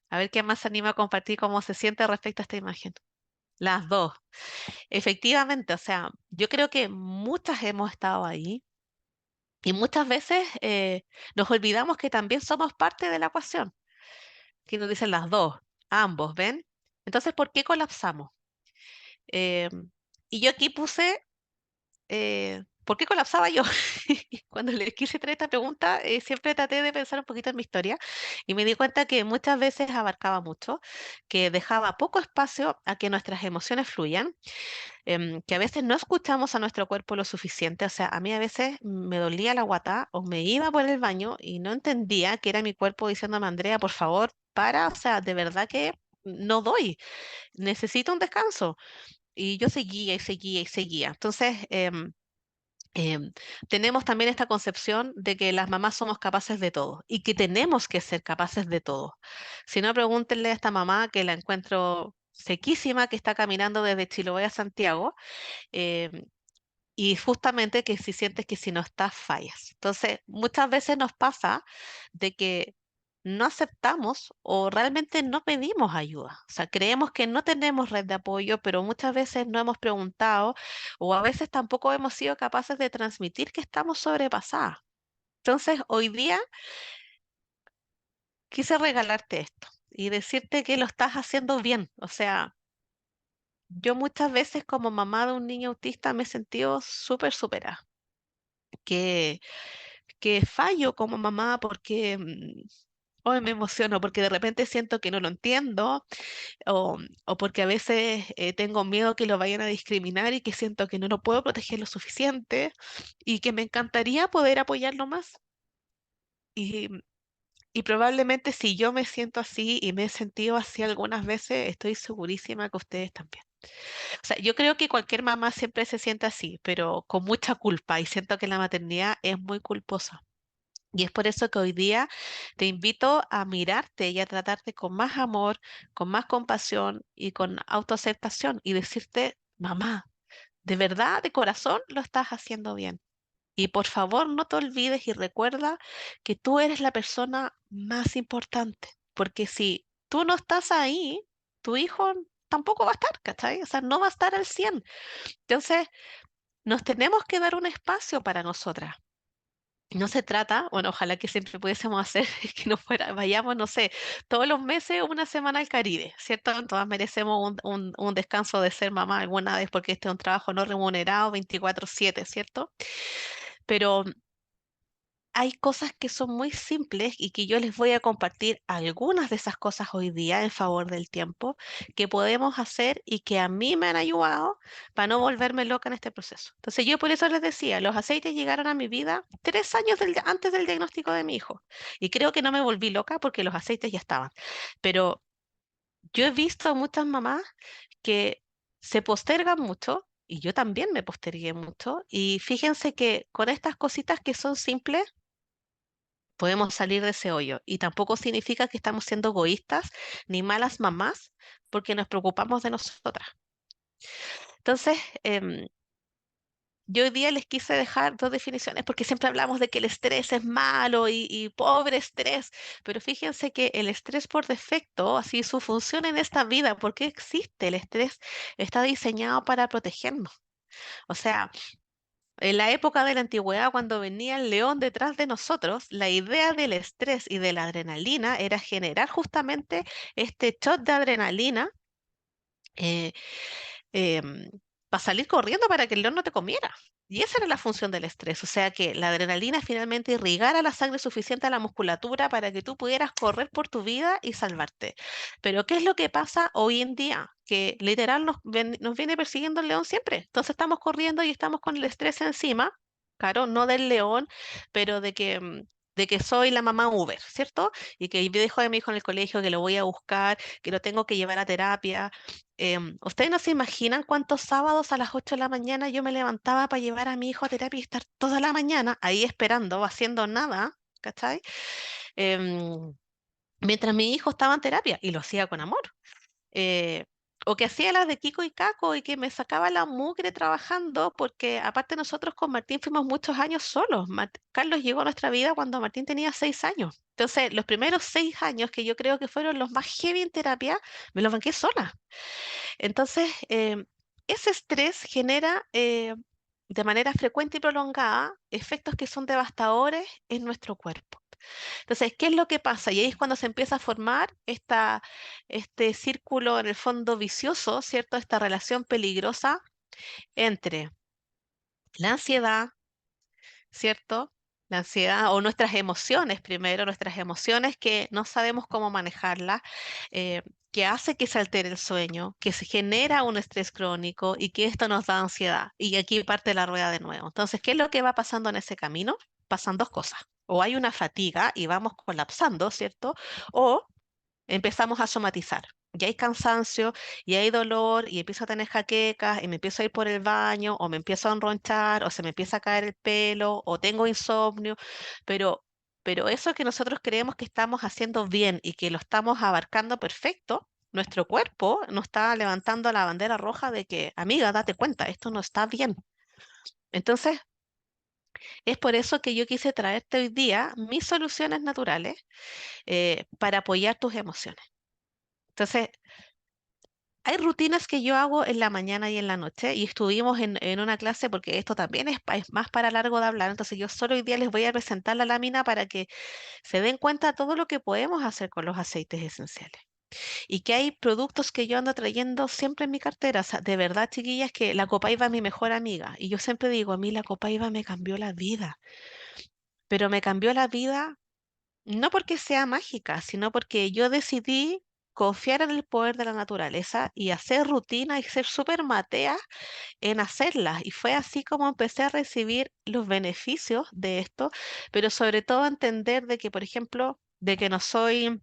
A ver quién más se anima a compartir cómo se siente respecto a esta imagen. Las dos. Efectivamente, o sea, yo creo que muchas hemos estado ahí y muchas veces nos olvidamos que también somos parte de la ecuación, que nos dicen las dos, ambos, ¿ven? Entonces, ¿por qué colapsamos? Eh, y yo aquí puse, ¿por qué colapsaba yo? Cuando le quise traer esta pregunta, siempre traté de pensar un poquito en mi historia y me di cuenta que muchas veces abarcaba mucho, que dejaba poco espacio a que nuestras emociones fluyan, que a veces no escuchamos a nuestro cuerpo lo suficiente. O sea, a mí a veces me dolía la guata o me iba por el baño y no entendía que era mi cuerpo diciéndome, Andrea, por favor, para, o sea, de verdad que no doy, necesito un descanso. Y yo seguía y seguía y seguía. Entonces, em, tenemos también esta concepción de que las mamás somos capaces de todo y que tenemos que ser capaces de todo. Si no, pregúntenle a esta mamá que la encuentro sequísima, que está caminando desde Chiloé a Santiago, em, y justamente que si sientes que si no estás, fallas. Entonces, muchas veces nos pasa de que no aceptamos o realmente no pedimos ayuda. O sea, creemos que no tenemos red de apoyo, pero muchas veces no hemos preguntado o a veces tampoco hemos sido capaces de transmitir que estamos sobrepasadas. Entonces, hoy día quise regalarte esto y decirte que lo estás haciendo bien. O sea, yo muchas veces como mamá de un niño autista me he sentido súper superada. Que fallo como mamá porque hoy me emociono porque de repente siento que no lo entiendo o porque a veces tengo miedo que lo vayan a discriminar y que siento que no lo puedo proteger lo suficiente y que me encantaría poder apoyarlo más. Y, y probablemente si yo me siento así y me he sentido así algunas veces, estoy segurísima que ustedes también. O sea, yo creo que cualquier mamá siempre se siente así, pero con mucha culpa y siento que la maternidad es muy culposa. Y es por eso que hoy día te invito a mirarte y a tratarte con más amor, con más compasión y con autoaceptación y decirte, mamá, de verdad, de corazón, lo estás haciendo bien. Y por favor, no te olvides y recuerda que tú eres la persona más importante, porque si tú no estás ahí, tu hijo tampoco va a estar, ¿cachai? O sea, no va a estar al 100. Entonces, nos tenemos que dar un espacio para nosotras. No se trata, bueno, ojalá que siempre pudiésemos hacer que no fuera, vayamos, no sé, todos los meses una semana al Caribe, ¿cierto? Todas merecemos un descanso de ser mamá alguna vez porque este es un trabajo no remunerado 24/7, ¿cierto? Pero hay cosas que son muy simples y que yo les voy a compartir algunas de esas cosas hoy día en favor del tiempo que podemos hacer y que a mí me han ayudado para no volverme loca en este proceso. Entonces yo por eso les decía, los aceites llegaron a mi vida 3 años antes del diagnóstico de mi hijo y creo que no me volví loca porque los aceites ya estaban. Pero yo he visto a muchas mamás que se postergan mucho. Y yo también me postergué mucho. Y fíjense que con estas cositas que son simples, podemos salir de ese hoyo. Y tampoco significa que estamos siendo egoístas ni malas mamás porque nos preocupamos de nosotras. Entonces, yo hoy día les quise dejar dos definiciones porque siempre hablamos de que el estrés es malo y pobre estrés, pero fíjense que el estrés por defecto, así su función en esta vida, ¿por qué existe el estrés? Está diseñado para protegernos. O sea, en la época de la antigüedad, cuando venía el león detrás de nosotros, la idea del estrés y de la adrenalina era generar justamente este shot de adrenalina eh, para salir corriendo para que el león no te comiera. Y esa era la función del estrés, o sea que la adrenalina finalmente irrigara la sangre suficiente a la musculatura para que tú pudieras correr por tu vida y salvarte. Pero ¿qué es lo que pasa hoy en día? Que literal nos viene persiguiendo el león siempre. Entonces estamos corriendo y estamos con el estrés encima, claro, no del león, pero de que soy la mamá Uber, ¿cierto? Y que yo dejo a mi hijo en el colegio, que lo voy a buscar, que lo tengo que llevar a terapia. Ustedes no se imaginan cuántos sábados a las 8 de la mañana yo me levantaba para llevar a mi hijo a terapia y estar toda la mañana ahí esperando, haciendo nada, ¿cachai? Em, Mientras mi hijo estaba en terapia y lo hacía con amor. Eh, o que hacía las de Kiko y Caco y que me sacaba la mugre trabajando, porque aparte nosotros con Martín fuimos muchos años solos. Carlos llegó a nuestra vida cuando Martín tenía 6 años. Entonces, los primeros 6 años que yo creo que fueron los más heavy en terapia, me los banqué sola. Entonces, ese estrés genera de manera frecuente y prolongada efectos que son devastadores en nuestro cuerpo. Entonces, ¿qué es lo que pasa? Y ahí es cuando se empieza a formar este círculo en el fondo vicioso, ¿cierto? Esta relación peligrosa entre la ansiedad, ¿cierto? La ansiedad o nuestras emociones, primero, nuestras emociones que no sabemos cómo manejarlas, eh, que hace que se altere el sueño, que se genera un estrés crónico y que esto nos da ansiedad. Y aquí parte la rueda de nuevo. Entonces, ¿qué es lo que va pasando en ese camino? Pasan dos cosas. O hay una fatiga y vamos colapsando, ¿cierto? O empezamos a somatizar. Y hay cansancio, y hay dolor, y empiezo a tener jaquecas, y me empiezo a ir por el baño, o me empiezo a enronchar, o se me empieza a caer el pelo, o tengo insomnio, pero, pero eso que nosotros creemos que estamos haciendo bien y que lo estamos abarcando perfecto, nuestro cuerpo nos está levantando la bandera roja de que, amiga, date cuenta, esto no está bien. Entonces, es por eso que yo quise traerte hoy día mis soluciones naturales para apoyar tus emociones. Entonces, hay rutinas que yo hago en la mañana y en la noche y estuvimos en una clase porque esto también es más para largo de hablar, entonces yo solo hoy día les voy a presentar la lámina para que se den cuenta de todo lo que podemos hacer con los aceites esenciales y que hay productos que yo ando trayendo siempre en mi cartera, o sea, de verdad, chiquillas, que la Copaiba es mi mejor amiga y yo siempre digo, a mí la Copaiba me cambió la vida, pero me cambió la vida no porque sea mágica, sino porque yo decidí confiar en el poder de la naturaleza y hacer rutina y ser súper matea en hacerlas. Y fue así como empecé a recibir los beneficios de esto, pero sobre todo entender de que, por ejemplo, de que no soy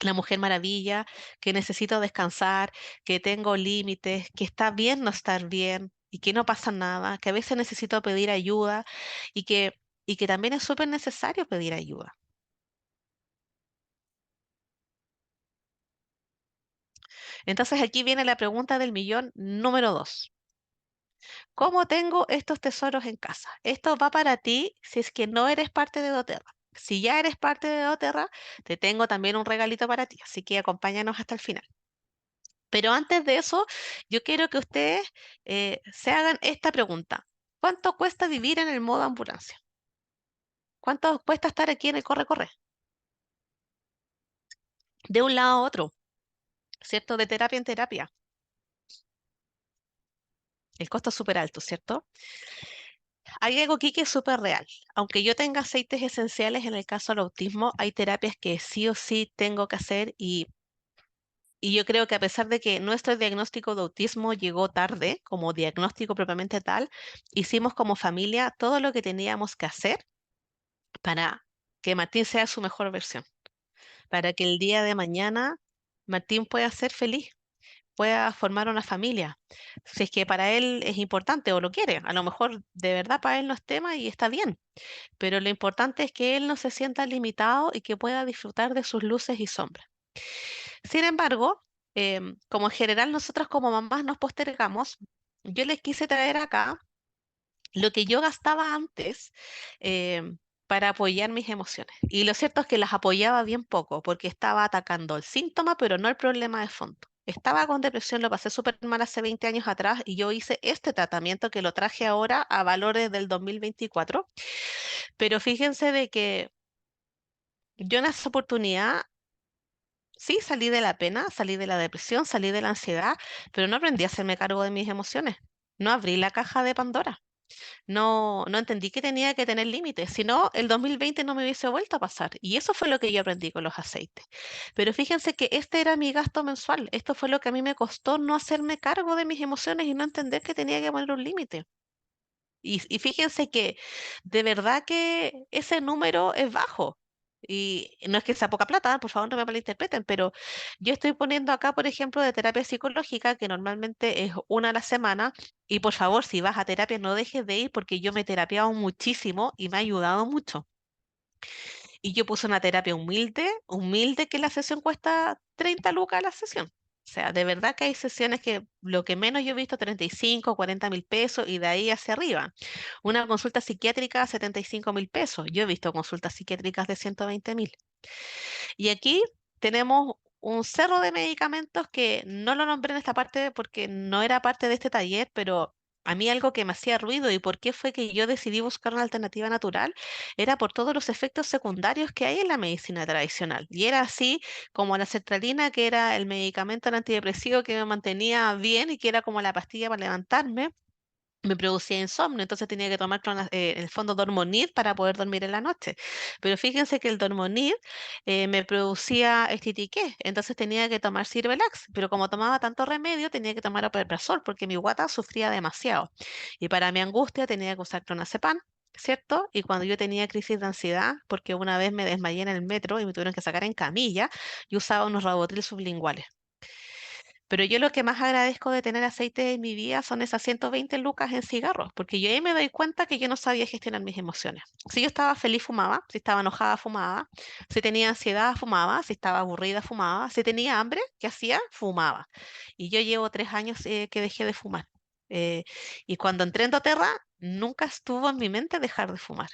la Mujer Maravilla, que necesito descansar, que tengo límites, que está bien no estar bien y que no pasa nada, que a veces necesito pedir ayuda y y que también es súper necesario pedir ayuda. Entonces aquí viene la pregunta del millón número 2. ¿Cómo tengo estos tesoros en casa? Esto va para ti si es que no eres parte de doTERRA. Si ya eres parte de doTERRA, te tengo también un regalito para ti, así que acompáñanos hasta el final. Pero antes de eso, yo quiero que ustedes se hagan esta pregunta. ¿Cuánto cuesta vivir en el modo ambulancia? ¿Cuánto cuesta estar aquí en el corre-corre? De un lado a otro, ¿cierto? De terapia en terapia. El costo es súper alto, ¿cierto? Hay algo aquí que es súper real. Aunque yo tenga aceites esenciales en el caso del autismo, hay terapias que sí o sí tengo que hacer y yo creo que a pesar de que nuestro diagnóstico de autismo llegó tarde, como diagnóstico propiamente tal, hicimos como familia todo lo que teníamos que hacer para que Martín sea su mejor versión, para que el día de mañana Martín pueda ser feliz, pueda formar una familia, si es que para él es importante o lo quiere. A lo mejor de verdad para él no es tema y está bien, pero lo importante es que él no se sienta limitado y que pueda disfrutar de sus luces y sombras. Sin embargo, como en general nosotros como mamás nos postergamos, yo les quise traer acá lo que yo gastaba antes para apoyar mis emociones. Y lo cierto es que las apoyaba bien poco porque estaba atacando el síntoma, pero no el problema de fondo. Estaba con depresión, lo pasé súper mal hace 20 años atrás y yo hice este tratamiento que lo traje ahora a valores del 2024. Pero fíjense de que yo en esa oportunidad sí salí de la pena, salí de la depresión, salí de la ansiedad, pero no aprendí a hacerme cargo de mis emociones. No abrí la caja de Pandora. No entendí que tenía que tener límites, si no, el 2020 no me hubiese vuelto a pasar. Y eso fue lo que yo aprendí con los aceites. Pero fíjense que este era mi gasto mensual. Esto fue lo que a mí me costó no hacerme cargo de mis emociones y no entender que tenía que poner un límite. Y fíjense que de verdad que ese número es bajo. Y no es que sea poca plata, por favor no me malinterpreten, pero yo estoy poniendo acá, por ejemplo, de terapia psicológica, que normalmente es una a la semana, y por favor, si vas a terapia, no dejes de ir porque yo me he terapiado muchísimo y me ha ayudado mucho. Y yo puse una terapia humilde, humilde que la sesión cuesta 30 lucas la sesión. O sea, de verdad que hay sesiones que lo que menos yo he visto 35, 40.000 pesos y de ahí hacia arriba. Una consulta psiquiátrica 75.000 pesos. Yo he visto consultas psiquiátricas de 120.000. Y aquí tenemos un cerro de medicamentos que no lo nombré en esta parte porque no era parte de este taller, pero a mí algo que me hacía ruido y por qué fue que yo decidí buscar una alternativa natural era por todos los efectos secundarios que hay en la medicina tradicional. Y era así como la sertralina, que era el medicamento antidepresivo que me mantenía bien y que era como la pastilla para levantarme, me producía insomnio, entonces tenía que tomar en el fondo Dormonid para poder dormir en la noche. Pero fíjense que el Dormonid me producía estitiqué, entonces tenía que tomar Sirvelax, pero como tomaba tanto remedio, tenía que tomar omeprazol porque mi guata sufría demasiado. Y para mi angustia tenía que usar clonazepam, ¿cierto? Y cuando yo tenía crisis de ansiedad, porque una vez me desmayé en el metro y me tuvieron que sacar en camilla, yo usaba unos Ribotril sublinguales. Pero yo lo que más agradezco de tener aceite en mi vida son esas 120 lucas en cigarros, porque yo ahí me doy cuenta que yo no sabía gestionar mis emociones. Si yo estaba feliz, fumaba; si estaba enojada, fumaba; si tenía ansiedad, fumaba; si estaba aburrida, fumaba; si tenía hambre, ¿qué hacía? Fumaba. Y yo llevo 3 años que dejé de fumar. Eh, y cuando entré en doTERRA, nunca estuvo en mi mente dejar de fumar.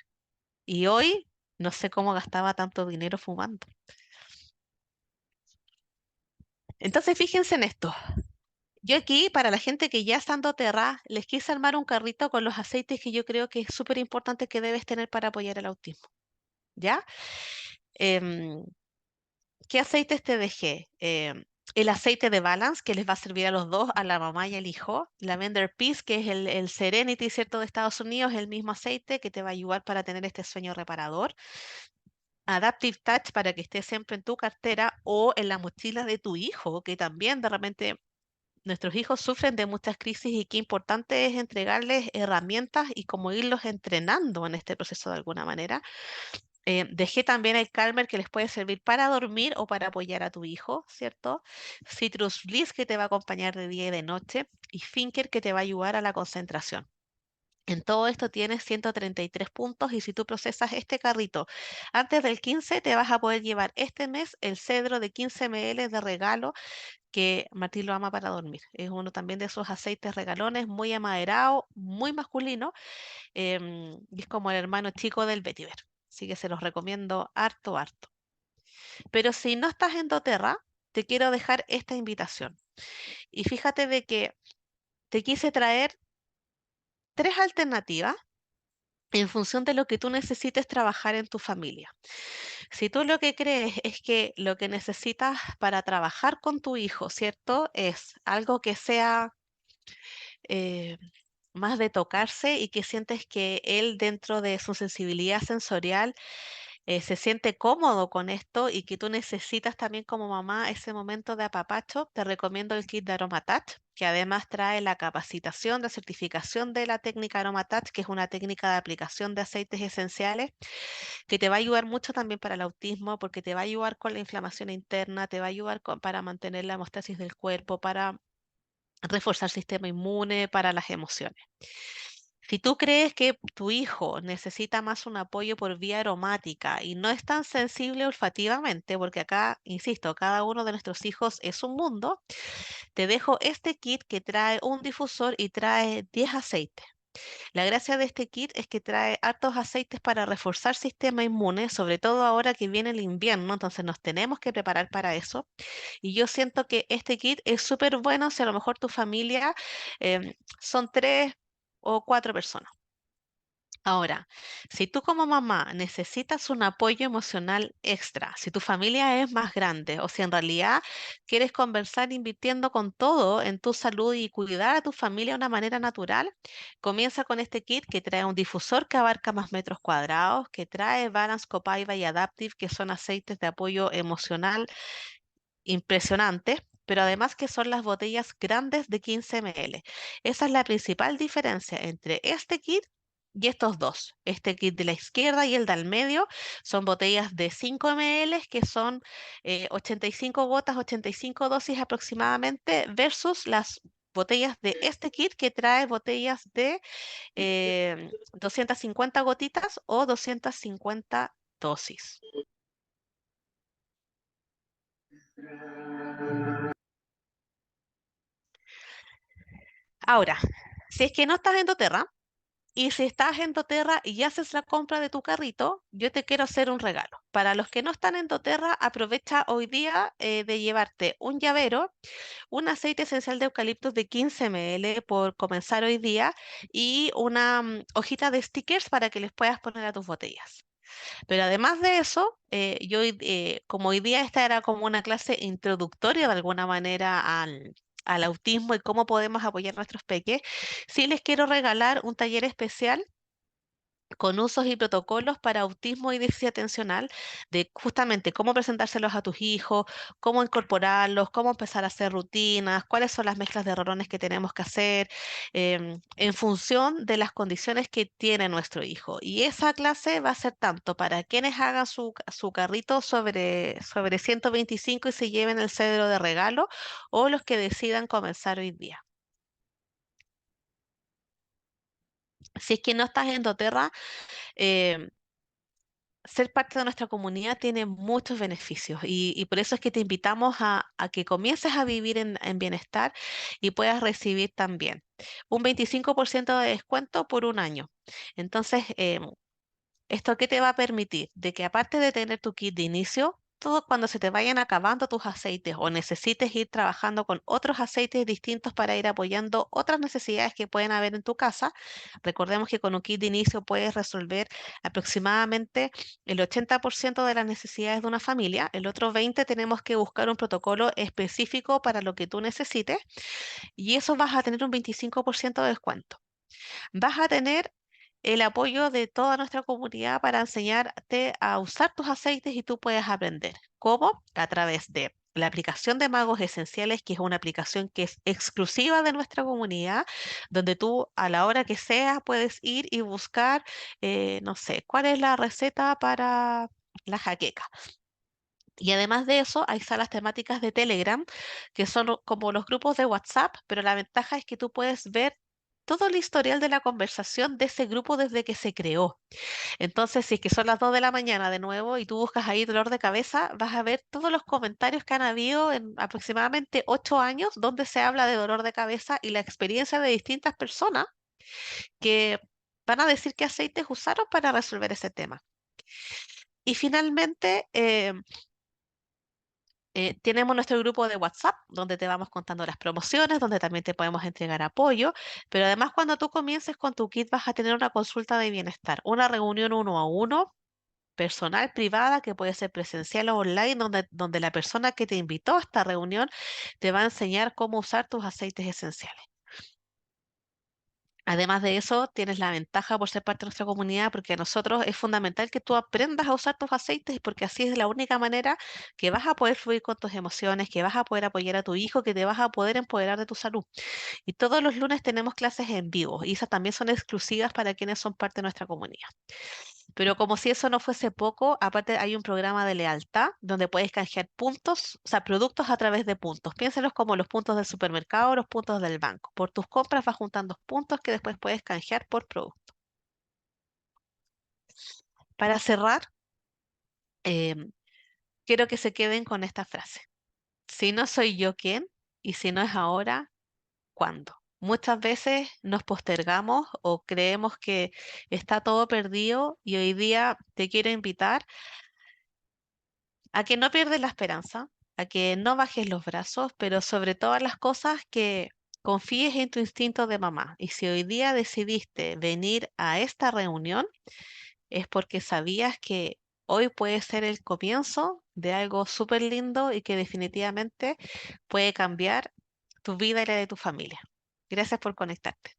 Y hoy no sé cómo gastaba tanto dinero fumando. Entonces, fíjense en esto. Yo aquí, para la gente que ya está en doTERRA, les quise armar un carrito con los aceites que yo creo que es súper importante que debes tener para apoyar el autismo. ¿Ya? Em, ¿Qué aceites te dejé? El aceite de Balance, que les va a servir a los dos, a la mamá y al hijo. Lavender Peace, que es el Serenity, ¿cierto? De Estados Unidos, el mismo aceite que te va a ayudar para tener este sueño reparador. Adaptive Touch, para que esté siempre en tu cartera o en la mochila de tu hijo, que también de repente nuestros hijos sufren de muchas crisis y qué importante es entregarles herramientas y como irlos entrenando en este proceso de alguna manera. Dejé también el Calmer, que les puede servir para dormir o para apoyar a tu hijo, ¿cierto? Citrus Bliss, que te va a acompañar de día y de noche, y Finker, que te va a ayudar a la concentración. En todo esto tienes 133 puntos y si tú procesas este carrito antes del 15, te vas a poder llevar este mes el cedro de 15 ml de regalo que Martín lo ama para dormir. Es uno también de esos aceites regalones, muy amaderado, muy masculino, y es como el hermano chico del vetiver. Así que se los recomiendo harto, harto. Pero si no estás en doTERRA, te quiero dejar esta invitación. Y fíjate de que te quise traer tres alternativas en función de lo que tú necesites trabajar en tu familia. Si tú lo que crees es que lo que necesitas para trabajar con tu hijo, ¿cierto? Es algo que sea eh, más de tocarse y que sientes que él dentro de su sensibilidad sensorial se siente cómodo con esto y que tú necesitas también como mamá ese momento de apapacho, te recomiendo el kit de Aromatouch, que además trae la capacitación de certificación de la técnica Aromatouch, que es una técnica de aplicación de aceites esenciales, que te va a ayudar mucho también para el autismo, porque te va a ayudar con la inflamación interna, te va a ayudar para mantener la hemostasis del cuerpo, para reforzar el sistema inmune, para las emociones. Si tú crees que tu hijo necesita más un apoyo por vía aromática y no es tan sensible olfativamente, porque acá, insisto, cada uno de nuestros hijos es un mundo, te dejo este kit que trae un difusor y trae 10 aceites. La gracia de este kit es que trae hartos aceites para reforzar sistema inmune, sobre todo ahora que viene el invierno, entonces nos tenemos que preparar para eso. Y yo siento que este kit es súper bueno si a lo mejor tu familia son tres o cuatro personas. Ahora, si tú como mamá necesitas un apoyo emocional extra, si tu familia es más grande o si en realidad quieres conversar invirtiendo con todo en tu salud y cuidar a tu familia de una manera natural, comienza con este kit que trae un difusor que abarca más metros cuadrados, que trae Balance Copaiba y Adaptive, que son aceites de apoyo emocional impresionantes, pero además que son las botellas grandes de 15 ml. Esa es la principal diferencia entre este kit y estos dos. Este kit de la izquierda y el del medio son botellas de 5 ml que son 85 gotas, 85 dosis aproximadamente, versus las botellas de este kit que trae botellas de 250 gotitas o 250 dosis. Ahora, si es que no estás en doTERRA, y si estás en doTERRA y haces la compra de tu carrito, yo te quiero hacer un regalo. Para los que no están en doTERRA, aprovecha hoy día de llevarte un llavero, un aceite esencial de eucaliptus de 15 ml por comenzar hoy día y una hojita de stickers para que les puedas poner a tus botellas. Pero además de eso, como hoy día esta era como una clase introductoria de alguna manera al autismo y cómo podemos apoyar a nuestros peques, sí les quiero regalar un taller especial con usos y protocolos para autismo y déficit atencional, de justamente cómo presentárselos a tus hijos, cómo incorporarlos, cómo empezar a hacer rutinas, cuáles son las mezclas de rolones que tenemos que hacer en función de las condiciones que tiene nuestro hijo. Y esa clase va a ser tanto para quienes hagan su carrito sobre 125 y se lleven el cedro de regalo, o los que decidan comenzar hoy día. Si es que no estás en doTERRA, em, ser parte de nuestra comunidad tiene muchos beneficios y por eso es que te invitamos a que comiences a vivir en bienestar y puedas recibir también un 25% de descuento por un año. Entonces, ¿esto qué te va a permitir? De que aparte de tener tu kit de inicio, todo cuando se te vayan acabando tus aceites o necesites ir trabajando con otros aceites distintos para ir apoyando otras necesidades que pueden haber en tu casa, recordemos que con un kit de inicio puedes resolver aproximadamente el 80% de las necesidades de una familia, el otro 20% tenemos que buscar un protocolo específico para lo que tú necesites y eso vas a tener un 25% de descuento. Vas a tener el apoyo de toda nuestra comunidad para enseñarte a usar tus aceites y tú puedes aprender. ¿Cómo? A través de la aplicación de Magos Esenciales, que es una aplicación que es exclusiva de nuestra comunidad, donde tú a la hora que sea puedes ir y buscar, no sé, cuál es la receta para la jaqueca. Y además de eso, hay salas temáticas de Telegram, que son como los grupos de WhatsApp, pero la ventaja es que tú puedes ver todo el historial de la conversación de ese grupo desde que se creó. Entonces, si es que son las 2 de la mañana de nuevo y tú buscas ahí dolor de cabeza, vas a ver todos los comentarios que han habido en aproximadamente 8 años donde se habla de dolor de cabeza y la experiencia de distintas personas que van a decir qué aceites usaron para resolver ese tema. Y finalmente, tenemos nuestro grupo de WhatsApp, donde te vamos contando las promociones, donde también te podemos entregar apoyo, pero además cuando tú comiences con tu kit vas a tener una consulta de bienestar, una reunión uno a uno, personal, privada, que puede ser presencial o online, donde la persona que te invitó a esta reunión te va a enseñar cómo usar tus aceites esenciales. Además de eso, tienes la ventaja por ser parte de nuestra comunidad, porque a nosotros es fundamental que tú aprendas a usar tus aceites, porque así es la única manera que vas a poder fluir con tus emociones, que vas a poder apoyar a tu hijo, que te vas a poder empoderar de tu salud. Y todos los lunes tenemos clases en vivo, y esas también son exclusivas para quienes son parte de nuestra comunidad. Pero como si eso no fuese poco, aparte hay un programa de lealtad donde puedes canjear puntos, o sea, productos a través de puntos. Piénsalos como los puntos del supermercado o los puntos del banco. Por tus compras vas juntando puntos que después puedes canjear por producto. Para cerrar, em, quiero que se queden con esta frase. Si no soy yo, ¿quién? Y si no es ahora, ¿cuándo? Muchas veces nos postergamos o creemos que está todo perdido y hoy día te quiero invitar a que no pierdas la esperanza, a que no bajes los brazos, pero sobre todas las cosas que confíes en tu instinto de mamá. Y si hoy día decidiste venir a esta reunión, es porque sabías que hoy puede ser el comienzo de algo súper lindo y que definitivamente puede cambiar tu vida y la de tu familia. Gracias por conectarte.